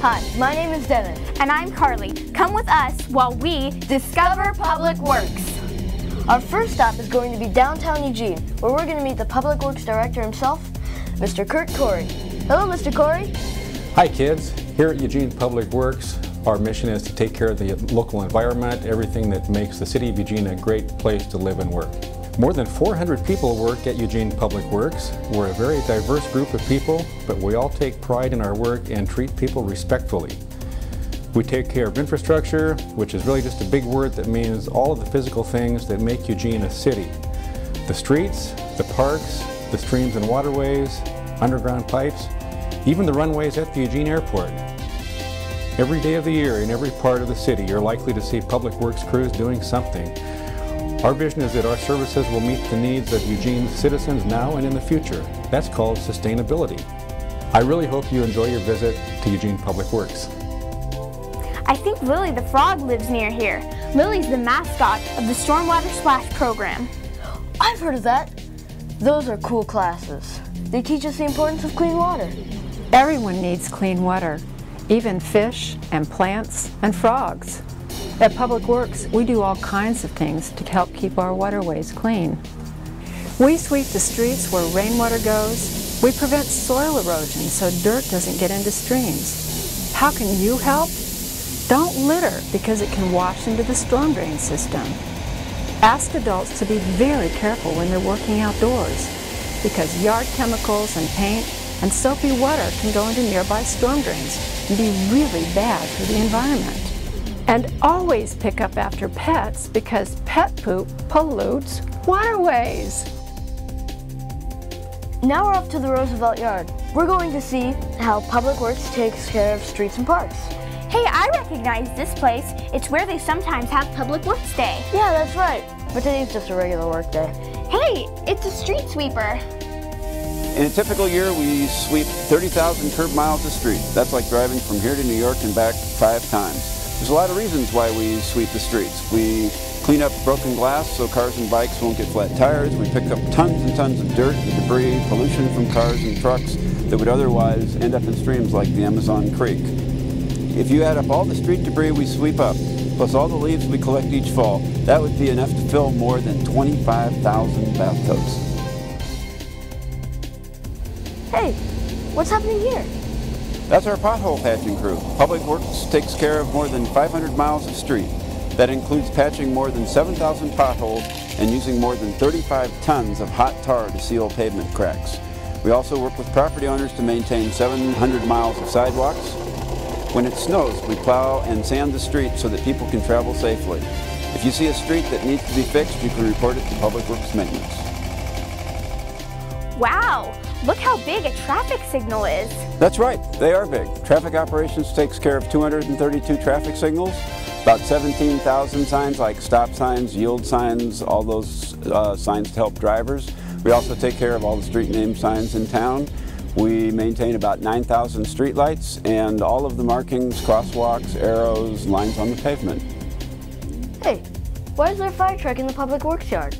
Hi, my name is Devin. And I'm Carly. Come with us while we discover Public Works. Our first stop is going to be downtown Eugene, where we're going to meet the Public Works Director himself, Mr. Kurt Corey. Hello, Mr. Corey. Hi, kids. Here at Eugene Public Works, our mission is to take care of the local environment, everything that makes the city of Eugene a great place to live and work. More than 400 people work at Eugene Public Works. We're a very diverse group of people, but we all take pride in our work and treat people respectfully. We take care of infrastructure, which is really just a big word that means all of the physical things that make Eugene a city. The streets, the parks, the streams and waterways, underground pipes, even the runways at the Eugene Airport. Every day of the year in every part of the city, you're likely to see Public Works crews doing something. Our vision is that our services will meet the needs of Eugene's citizens now and in the future. That's called sustainability. I really hope you enjoy your visit to Eugene Public Works. I think Lily the frog lives near here. Lily's the mascot of the Stormwater Splash program. I've heard of that. Those are cool classes. They teach us the importance of clean water. Everyone needs clean water, even fish and plants and frogs. At Public Works, we do all kinds of things to help keep our waterways clean. We sweep the streets where rainwater goes. We prevent soil erosion so dirt doesn't get into streams. How can you help? Don't litter because it can wash into the storm drain system. Ask adults to be very careful when they're working outdoors because yard chemicals and paint and soapy water can go into nearby storm drains and be really bad for the environment. And always pick up after pets because pet poop pollutes waterways. Now we're off to the Roosevelt Yard. We're going to see how Public Works takes care of streets and parks. Hey, I recognize this place. It's where they sometimes have Public Works Day. Yeah, that's right. But today's just a regular work day. Hey, it's a street sweeper. In a typical year, we sweep 30,000 curb miles of street. That's like driving from here to New York and back 5 times. There's a lot of reasons why we sweep the streets. We clean up broken glass so cars and bikes won't get flat tires. We pick up tons and tons of dirt and debris, pollution from cars and trucks that would otherwise end up in streams like the Amazon Creek. If you add up all the street debris we sweep up, plus all the leaves we collect each fall, that would be enough to fill more than 25,000 bathtubs. Hey, what's happening here? That's our pothole patching crew. Public Works takes care of more than 500 miles of street. That includes patching more than 7,000 potholes and using more than 35 tons of hot tar to seal pavement cracks. We also work with property owners to maintain 700 miles of sidewalks. When it snows, we plow and sand the street so that people can travel safely. If you see a street that needs to be fixed, you can report it to Public Works Maintenance. Wow, look how big a traffic signal is. That's right, they are big. Traffic Operations takes care of 232 traffic signals, about 17,000 signs like stop signs, yield signs, all those signs to help drivers. We also take care of all the street name signs in town. We maintain about 9,000 street lights and all of the markings, crosswalks, arrows, lines on the pavement. Hey, why is there a fire truck in the Public Works Yard?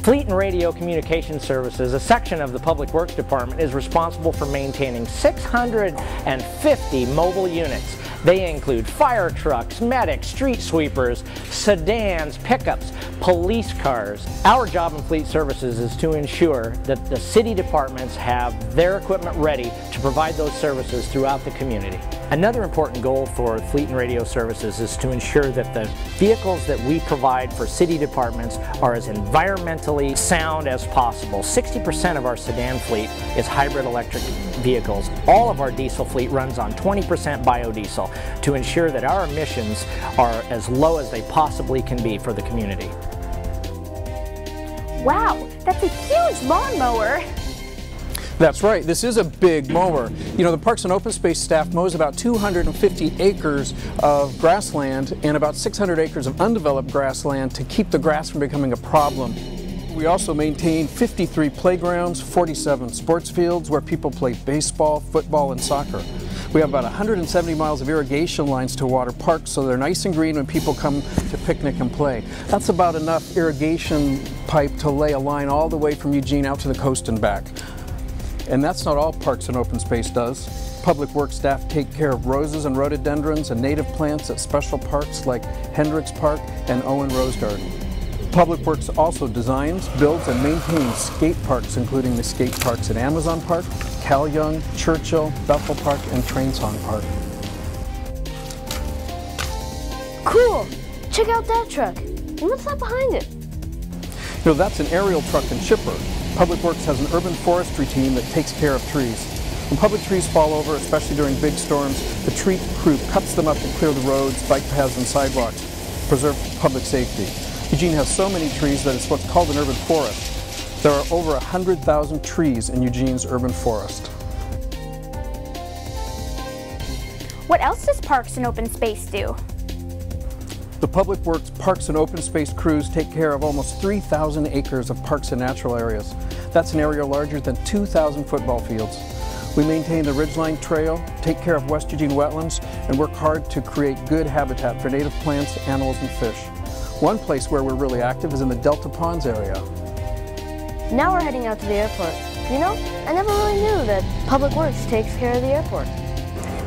Fleet and Radio Communication Services, a section of the Public Works Department, is responsible for maintaining 650 mobile units. They include fire trucks, medics, street sweepers, sedans, pickups, police cars. Our job in Fleet Services is to ensure that the city departments have their equipment ready to provide those services throughout the community. Another important goal for Fleet and Radio Services is to ensure that the vehicles that we provide for city departments are as environmentally sound as possible. 60% of our sedan fleet is hybrid electric vehicles. All of our diesel fleet runs on 20% biodiesel to ensure that our emissions are as low as they possibly can be for the community. Wow, that's a huge lawnmower. That's right, this is a big mower. You know, the Parks and Open Space staff mows about 250 acres of grassland and about 600 acres of undeveloped grassland to keep the grass from becoming a problem. We also maintain 53 playgrounds, 47 sports fields where people play baseball, football, and soccer. We have about 170 miles of irrigation lines to water parks so they're nice and green when people come to picnic and play. That's about enough irrigation pipe to lay a line all the way from Eugene out to the coast and back. And that's not all Parks and Open Space does. Public Works staff take care of roses and rhododendrons and native plants at special parks like Hendricks Park and Owen Rose Garden. Public Works also designs, builds, and maintains skate parks, including the skate parks at Amazon Park, Cal Young, Churchill, Bethel Park, and Trainsong Park. Cool! Check out that truck. And what's that behind it? You know, that's an aerial truck and chipper. Public Works has an urban forestry team that takes care of trees. When public trees fall over, especially during big storms, the tree crew cuts them up to clear the roads, bike paths, and sidewalks, to preserve public safety. Eugene has so many trees that it's what's called an urban forest. There are over 100,000 trees in Eugene's urban forest. What else does Parks and Open Space do? The Public Works Parks and Open Space crews take care of almost 3,000 acres of parks and natural areas. That's an area larger than 2,000 football fields. We maintain the Ridgeline Trail, take care of West Eugene wetlands, and work hard to create good habitat for native plants, animals, and fish. One place where we're really active is in the Delta Ponds area. Now we're heading out to the airport. You know, I never really knew that Public Works takes care of the airport.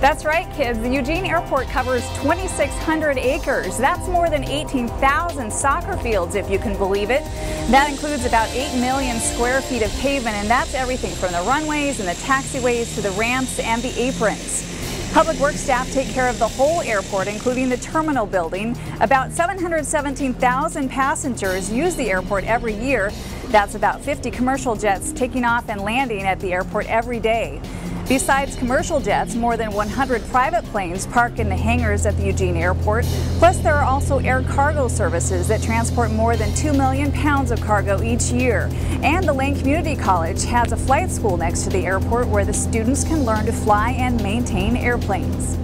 That's right, kids. The Eugene Airport covers 2,600 acres. That's more than 18,000 soccer fields, if you can believe it. That includes about 8 million square feet of pavement, and that's everything from the runways and the taxiways to the ramps and the aprons. Public Works staff take care of the whole airport, including the terminal building. About 717,000 passengers use the airport every year. That's about 50 commercial jets taking off and landing at the airport every day. Besides commercial jets, more than 100 private planes park in the hangars at the Eugene Airport. Plus, there are also air cargo services that transport more than 2 million pounds of cargo each year. And the Lane Community College has a flight school next to the airport where the students can learn to fly and maintain airplanes.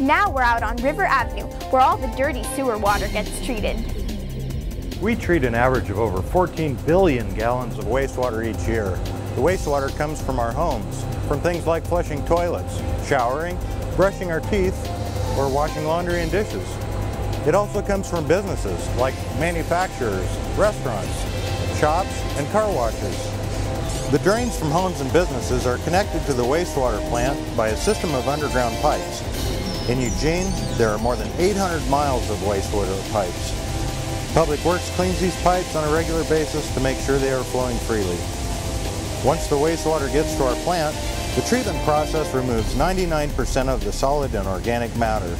Now we're out on River Avenue, where all the dirty sewer water gets treated. We treat an average of over 14 billion gallons of wastewater each year. The wastewater comes from our homes, from things like flushing toilets, showering, brushing our teeth, or washing laundry and dishes. It also comes from businesses like manufacturers, restaurants, shops, and car washes. The drains from homes and businesses are connected to the wastewater plant by a system of underground pipes. In Eugene, there are more than 800 miles of wastewater pipes. Public Works cleans these pipes on a regular basis to make sure they are flowing freely. Once the wastewater gets to our plant, the treatment process removes 99% of the solid and organic matter.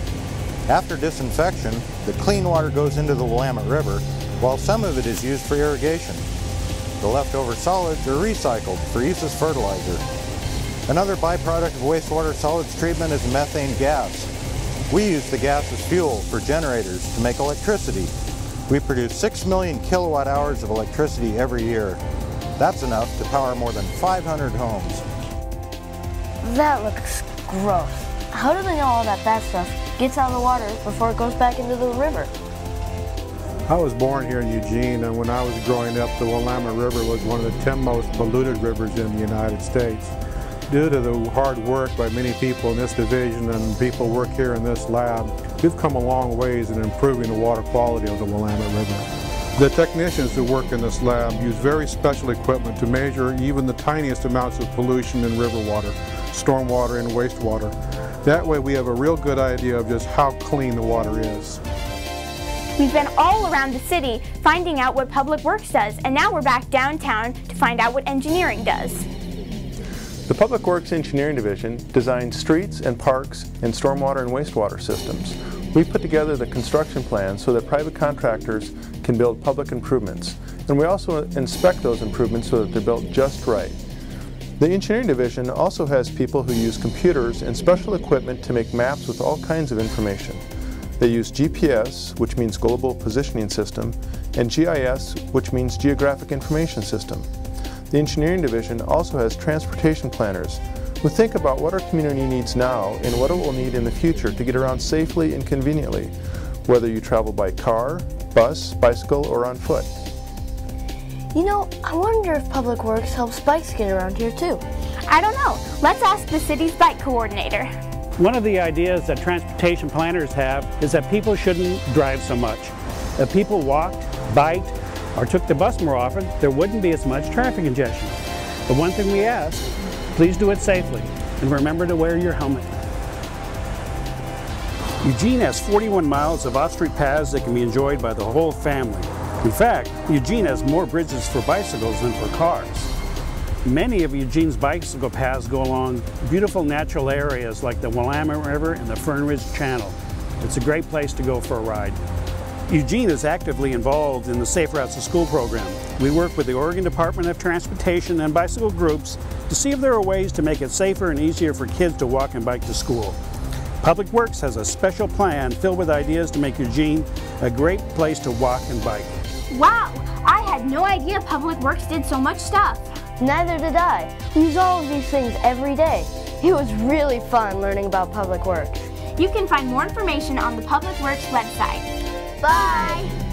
After disinfection, the clean water goes into the Willamette River, while some of it is used for irrigation. The leftover solids are recycled for use as fertilizer. Another byproduct of wastewater solids treatment is methane gas. We use the gas as fuel for generators to make electricity. We produce 6 million kilowatt hours of electricity every year. That's enough to power more than 500 homes. That looks gross. How do they know all that bad stuff gets out of the water before it goes back into the river? I was born here in Eugene, and when I was growing up, the Willamette River was one of the 10 most polluted rivers in the United States. Due to the hard work by many people in this division and people work here in this lab, we've come a long ways in improving the water quality of the Willamette River. The technicians who work in this lab use very special equipment to measure even the tiniest amounts of pollution in river water, stormwater, and wastewater. That way we have a real good idea of just how clean the water is. We've been all around the city finding out what Public Works does, and now we're back downtown to find out what engineering does. The Public Works Engineering Division designs streets and parks and stormwater and wastewater systems. We put together the construction plans so that private contractors can build public improvements, and we also inspect those improvements so that they're built just right. The Engineering Division also has people who use computers and special equipment to make maps with all kinds of information. They use GPS, which means Global Positioning System, and GIS, which means Geographic Information System. The Engineering Division also has transportation planners who think about what our community needs now and what it will need in the future to get around safely and conveniently, whether you travel by car, bus, bicycle, or on foot. You know, I wonder if Public Works helps bikes get around here too. I don't know. Let's ask the city's bike coordinator. One of the ideas that transportation planners have is that people shouldn't drive so much. If people walked, biked, or took the bus more often, there wouldn't be as much traffic congestion. But one thing we ask, please do it safely, and remember to wear your helmet. Eugene has 41 miles of off-street paths that can be enjoyed by the whole family. In fact, Eugene has more bridges for bicycles than for cars. Many of Eugene's bicycle paths go along beautiful natural areas like the Willamette River and the Fern Ridge Channel. It's a great place to go for a ride. Eugene is actively involved in the Safe Routes to School program. We work with the Oregon Department of Transportation and bicycle groups to see if there are ways to make it safer and easier for kids to walk and bike to school. Public Works has a special plan filled with ideas to make Eugene a great place to walk and bike. Wow, I had no idea Public Works did so much stuff. Neither did I. We use all of these things every day. It was really fun learning about Public Works. You can find more information on the Public Works website. Bye!